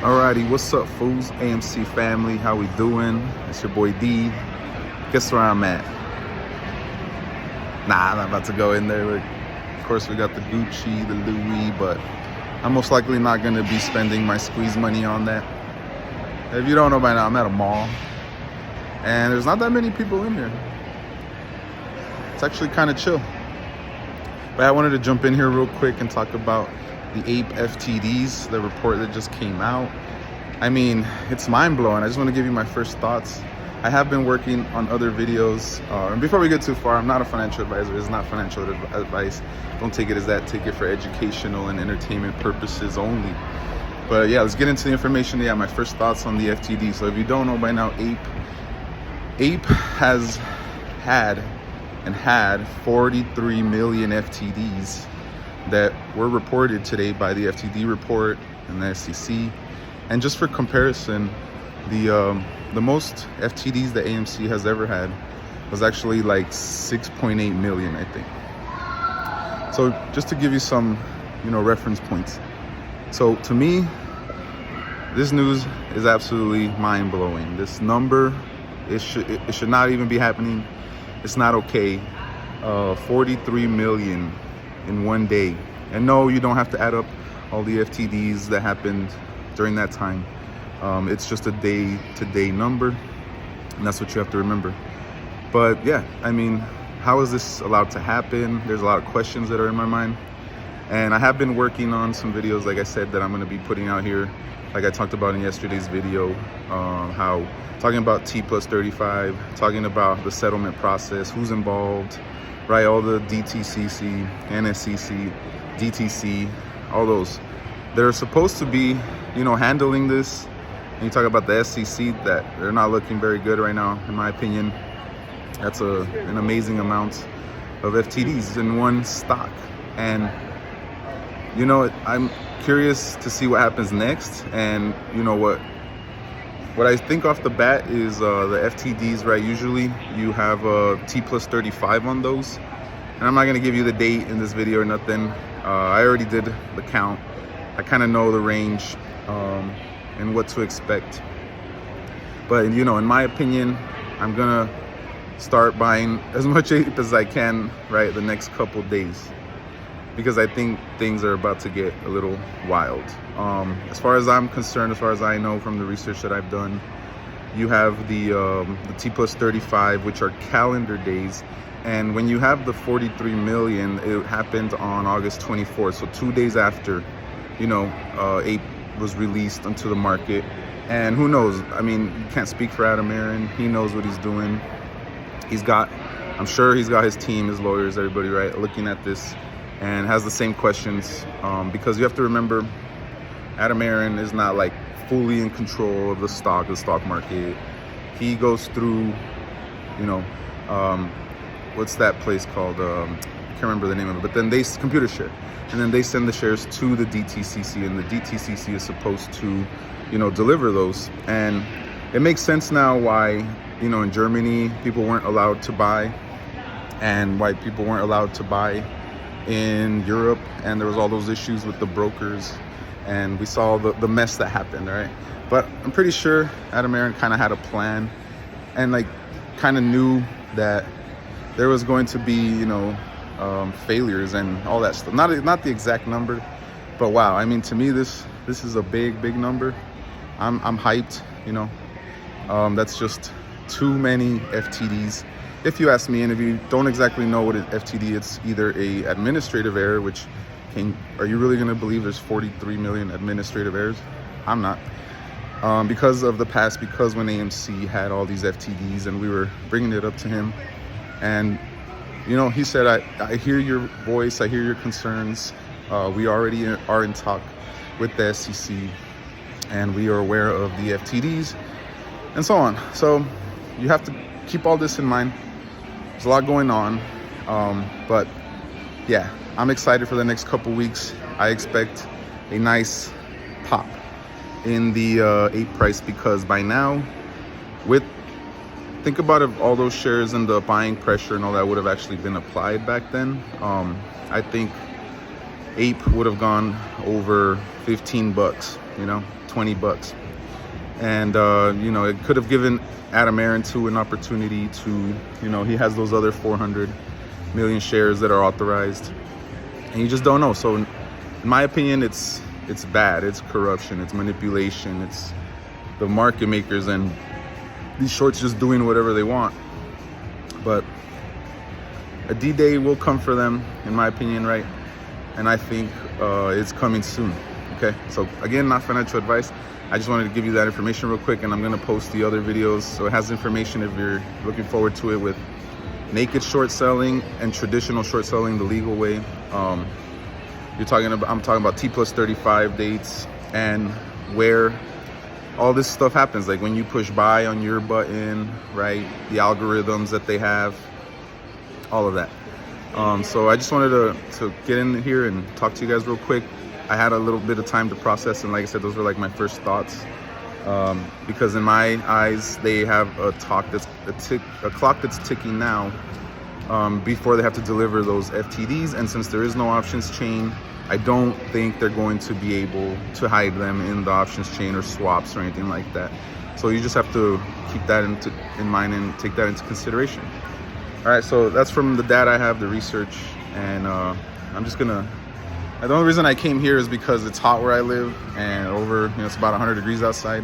Alrighty, what's up, fools? AMC family, how we doing? It's your boy D. Guess where I'm at? Nah, I'm not about to go in there. Of course, we got the Gucci, the Louis, but I'm most likely not gonna be spending my squeeze money on that. If you don't know by now, I'm at a mall, and there's not that many people in here. It's actually kind of chill. But I wanted to jump in here real quick and talk about the APE FTDs, the report that just came out. I mean, it's mind-blowing. I just want to give you my first thoughts. I have been working on other videos, and before we get too far, I'm not a financial advisor. It's not financial advice. Don't take it as that. Take it for educational and entertainment purposes only. But yeah, let's get into the information. Yeah, my first thoughts on the FTD. So if you don't know by now, APE has had 43 million FTDs that were reported today by the FTD report and the SEC. And just for comparison, the most FTDs that AMC has ever had was actually like 6.8 million, I think. So just to give you some, reference points. So to me, this news is absolutely mind-blowing. This number, it should not even be happening. It's not okay. 43 million in one day. And no, you don't have to add up all the FTDs that happened during that time. It's just a day-to-day number, and that's what you have to remember. But yeah, I mean, how is this allowed to happen? There's a lot of questions that are in my mind, and I have been working on some videos, like I said, that I'm going to be putting out here, like I talked about in yesterday's video, talking about T+35, talking about the settlement process, who's involved, right? All the DTCC, NSCC, DTC, all those. They're supposed to be, handling this. And you talk about the SEC, that they're not looking very good right now, in my opinion. That's an amazing amount of FTDs in one stock. And, I'm curious to see what happens next. And, what I think off the bat is the FTDs, right? Usually you have T+35 on those. And I'm not going to give you the date in this video or nothing. I already did the count. I kind of know the range and what to expect. But, in my opinion, I'm going to start buying as much APE as I can, right, the next couple days. Because I think things are about to get a little wild. As far as I'm concerned, as far as I know from the research that I've done, you have the T+35, which are calendar days. And when you have the 43 million, it happened on August 24th. So 2 days after, APE was released onto the market. And who knows? I mean, you can't speak for Adam Aaron. He knows what he's doing. I'm sure he's got his team, his lawyers, everybody, right, looking at this, and has the same questions, because you have to remember, Adam Aaron is not like fully in control of the stock market. He goes through, what's that place called? I can't remember the name of it, but then they computer share, and then they send the shares to the DTCC, and the DTCC is supposed to, deliver those. And it makes sense now why, in Germany, people weren't allowed to buy, and why people weren't allowed to buy in Europe, and there was all those issues with the brokers, and we saw the mess that happened, right? But I'm pretty sure Adam Aaron kind of had a plan, and kind of knew that there was going to be, failures and all that stuff. Not the exact number, but wow, I mean, to me, this is a big number. I'm hyped, that's just too many FTDs. If you ask me, and if you don't exactly know what an FTD, it's either a administrative error, which are you really going to believe there's 43 million administrative errors? I'm not. Because of the past, because when AMC had all these FTDs and we were bringing it up to him, and, he said, I hear your voice, I hear your concerns. We already are in talk with the SEC, and we are aware of the FTDs and so on. So you have to keep all this in mind. There's a lot going on, but yeah, I'm excited for the next couple weeks. I expect a nice pop in the APE price, because by now, think about if all those shares and the buying pressure and all that would have actually been applied back then. I think APE would have gone over $15 you know, $20. And you know, it could have given Adam Aaron too an opportunity to, you know, he has those other 400 million shares that are authorized, and you just don't know. So in my opinion, it's bad. It's corruption, it's manipulation, it's the market makers and these shorts just doing whatever they want. But a D-Day will come for them, in my opinion, right? And I think it's coming soon. Okay, so again, not financial advice. I just wanted to give you that information real quick, and I'm gonna post the other videos. So it has information if you're looking forward to it, with naked short selling and traditional short selling the legal way. I'm talking about T+35 dates and where all this stuff happens, like when you push buy on your button, right? The algorithms that they have, all of that. So I just wanted to get in here and talk to you guys real quick. I had a little bit of time to process, and like I said, those were like my first thoughts. Because in my eyes, they have a clock that's ticking now before they have to deliver those FTDs. And since there is no options chain, I don't think they're going to be able to hide them in the options chain or swaps or anything like that. So you just have to keep that in mind and take that into consideration. All right, so that's from the data I have, the research, and I'm just gonna. The only reason I came here is because it's hot where I live, and it's about 100 degrees outside.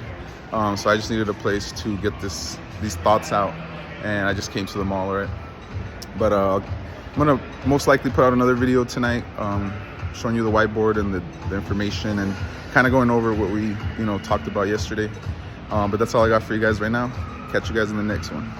So I just needed a place to get these thoughts out, and I just came to the mall, right? But I'm gonna most likely put out another video tonight, showing you the whiteboard and the information, and kind of going over what we talked about yesterday. But that's all I got for you guys right now. Catch you guys in the next one.